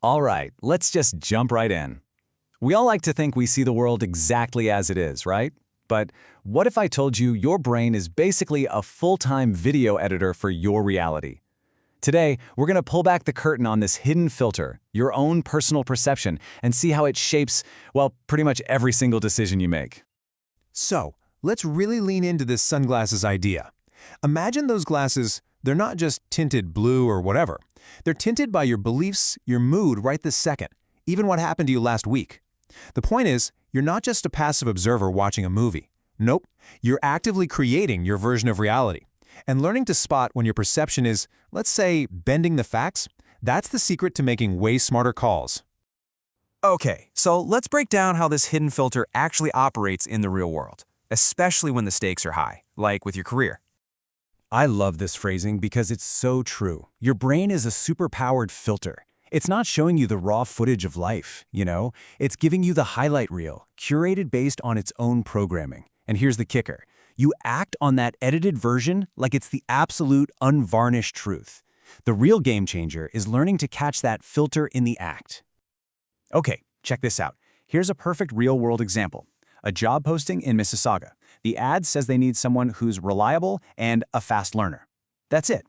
All right, let's just jump right in. We all like to think we see the world exactly as it is, right? But what if I told you your brain is basically a full-time video editor for your reality? Today, we're going to pull back the curtain on this hidden filter, your own personal perception, and see how it shapes, well, pretty much every single decision you make. So, let's really lean into this sunglasses idea. Imagine those glasses, they're not just tinted blue or whatever. They're tinted by your beliefs, your mood right this second, even what happened to you last week. The point is, you're not just a passive observer watching a movie. Nope, you're actively creating your version of reality. And learning to spot when your perception is, let's say, bending the facts, that's the secret to making way smarter calls. Okay, so let's break down how this hidden filter actually operates in the real world, especially when the stakes are high, like with your career. I love this phrasing because it's so true. Your brain is a superpowered filter. It's not showing you the raw footage of life, It's giving you the highlight reel, curated based on its own programming. And here's the kicker. You act on that edited version like it's the absolute unvarnished truth. The real game changer is learning to catch that filter in the act. Okay, check this out. Here's a perfect real-world example. A job posting in Mississauga. The ad says they need someone who's reliable and a fast learner. That's it.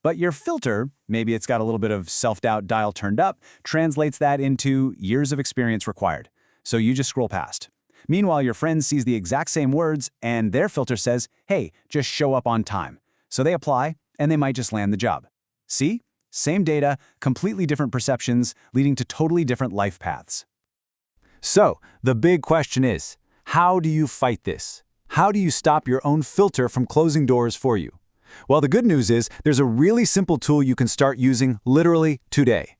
But your filter, maybe it's got a little bit of self-doubt dial turned up, translates that into years of experience required. So you just scroll past. Meanwhile, your friend sees the exact same words and their filter says, hey, just show up on time. So they apply and they might just land the job. See? Same data, completely different perceptions, leading to totally different life paths. So, the big question is, how do you fight this? How do you stop your own filter from closing doors for you? Well, the good news is there's a really simple tool you can start using literally today.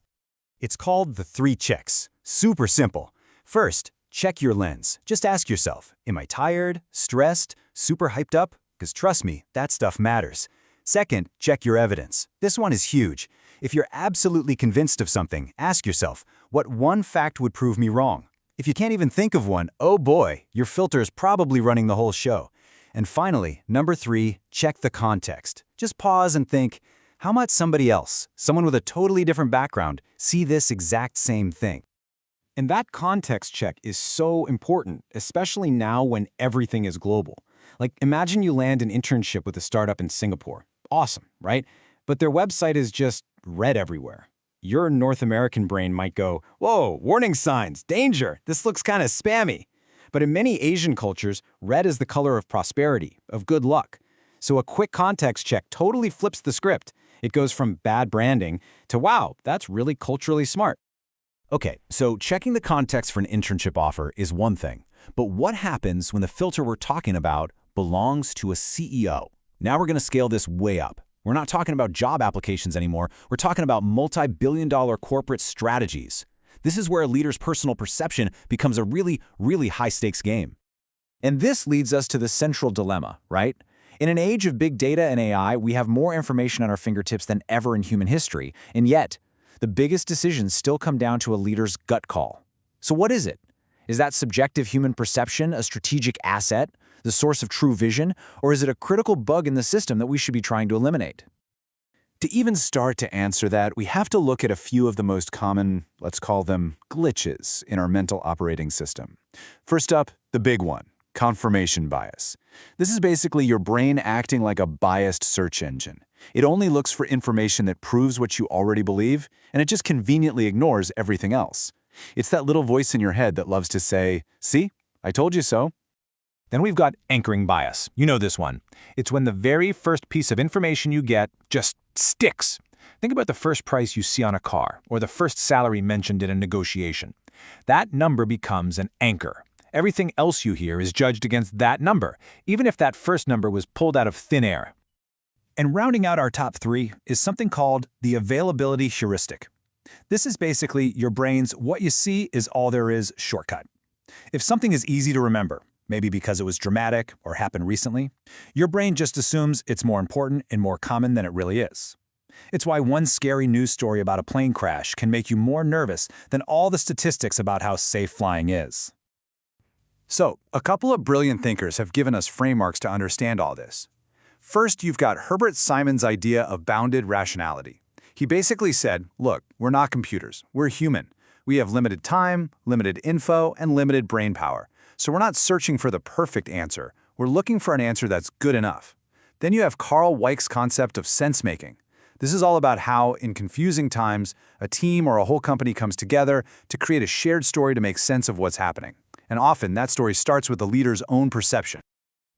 It's called the 3 checks. Super simple. First, check your lens. Just ask yourself, am I tired, stressed, super hyped up? Because trust me, that stuff matters. Second, check your evidence. This one is huge. If you're absolutely convinced of something, ask yourself, what one fact would prove me wrong? If you can't even think of one, oh boy, your filter is probably running the whole show. And finally, number 3, check the context. Just pause and think, how might somebody else, someone with a totally different background, see this exact same thing? And that context check is so important, especially now when everything is global. Like, imagine you land an internship with a startup in Singapore. Awesome, right? But their website is just red everywhere. Your North American brain might go, whoa, warning signs, danger, this looks kind of spammy. But in many Asian cultures, red is the color of prosperity, of good luck. So a quick context check totally flips the script. It goes from bad branding to, wow, that's really culturally smart. Okay, so checking the context for an internship offer is one thing. But what happens when the filter we're talking about belongs to a CEO? Now we're going to scale this way up. We're not talking about job applications anymore. We're talking about multi-billion-dollar corporate strategies. This is where a leader's personal perception becomes a really, really high-stakes game. And this leads us to the central dilemma, right? In an age of big data and AI, we have more information at our fingertips than ever in human history. And yet, the biggest decisions still come down to a leader's gut call. So what is it? Is that subjective human perception a strategic asset, the source of true vision, or is it a critical bug in the system that we should be trying to eliminate? To even start to answer that, we have to look at a few of the most common, let's call them glitches, in our mental operating system. First up, the big one, confirmation bias. This is basically your brain acting like a biased search engine. It only looks for information that proves what you already believe, and it just conveniently ignores everything else. It's that little voice in your head that loves to say, see, I told you so. Then we've got anchoring bias. You know this one. It's when the very first piece of information you get just sticks. Think about the first price you see on a car, or the first salary mentioned in a negotiation. That number becomes an anchor. Everything else you hear is judged against that number, even if that first number was pulled out of thin air. And rounding out our top 3 is something called the availability heuristic. This is basically your brain's what you see is all there is shortcut. If something is easy to remember, maybe because it was dramatic or happened recently, your brain just assumes it's more important and more common than it really is. It's why one scary news story about a plane crash can make you more nervous than all the statistics about how safe flying is. So, a couple of brilliant thinkers have given us frameworks to understand all this. First, you've got Herbert Simon's idea of bounded rationality. He basically said, look, we're not computers, we're human. We have limited time, limited info, and limited brain power. So we're not searching for the perfect answer. We're looking for an answer that's good enough. Then you have Carl Weick's concept of sense-making. This is all about how, in confusing times, a team or a whole company comes together to create a shared story to make sense of what's happening. And often, that story starts with the leader's own perception.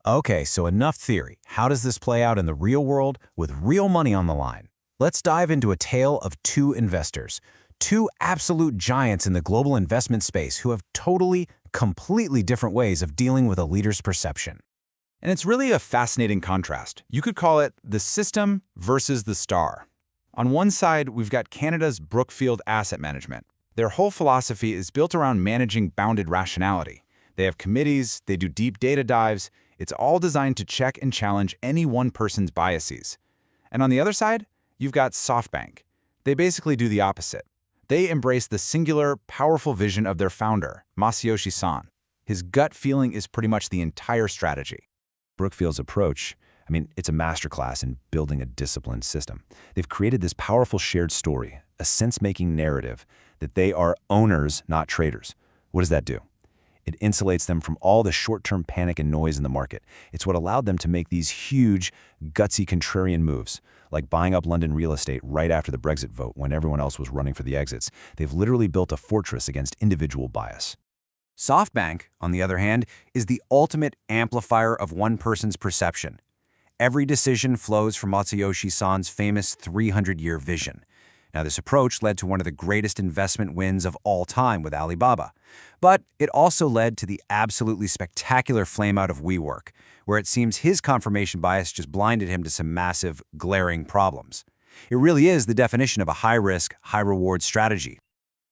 Okay, so enough theory. How does this play out in the real world with real money on the line? Let's dive into a tale of two investors, two absolute giants in the global investment space who have completely different ways of dealing with a leader's perception. And it's really a fascinating contrast. You could call it the system versus the star. On one side, we've got Canada's Brookfield Asset Management. Their whole philosophy is built around managing bounded rationality. They have committees, they do deep data dives. It's all designed to check and challenge any one person's biases. And on the other side, you've got SoftBank. They basically do the opposite. They embrace the singular, powerful vision of their founder, Masayoshi Son. His gut feeling is pretty much the entire strategy. Brookfield's approach, it's a masterclass in building a disciplined system. They've created this powerful shared story, a sense-making narrative, that they are owners, not traders. What does that do? It insulates them from all the short-term panic and noise in the market. It's what allowed them to make these huge, gutsy contrarian moves, like buying up London real estate right after the Brexit vote when everyone else was running for the exits. They've literally built a fortress against individual bias. SoftBank, on the other hand, is the ultimate amplifier of one person's perception. Every decision flows from Masayoshi Son's famous 300-year vision. Now, this approach led to one of the greatest investment wins of all time with Alibaba. But it also led to the absolutely spectacular flameout of WeWork, where it seems his confirmation bias just blinded him to some massive, glaring problems. It really is the definition of a high-risk, high-reward strategy.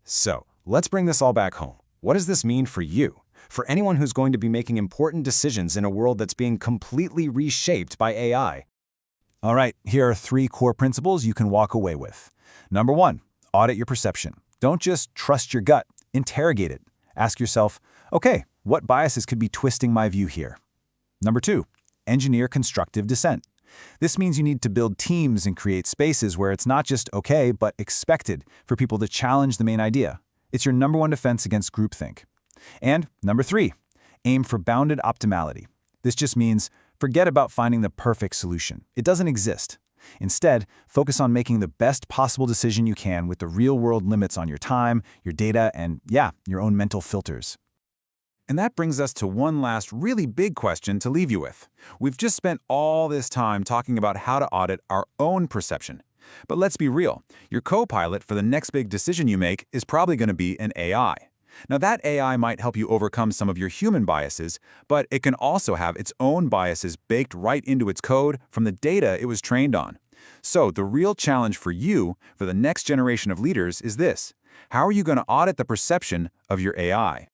So, let's bring this all back home. What does this mean for you? For anyone who's going to be making important decisions in a world that's being completely reshaped by AI? All right, here are 3 core principles you can walk away with. Number 1, audit your perception. Don't just trust your gut, interrogate it. Ask yourself, okay, what biases could be twisting my view here? Number 2, engineer constructive dissent. This means you need to build teams and create spaces where it's not just okay, but expected for people to challenge the main idea. It's your number 1 defense against groupthink. And number 3, aim for bounded optimality. This just means forget about finding the perfect solution. It doesn't exist. Instead, focus on making the best possible decision you can with the real-world limits on your time, your data, and your own mental filters. And that brings us to one last really big question to leave you with. We've just spent all this time talking about how to audit our own perception. But let's be real, your co-pilot for the next big decision you make is probably going to be an AI. Now, that AI might help you overcome some of your human biases, but it can also have its own biases baked right into its code from the data it was trained on. So the real challenge for you, for the next generation of leaders, is this. How are you going to audit the perception of your AI?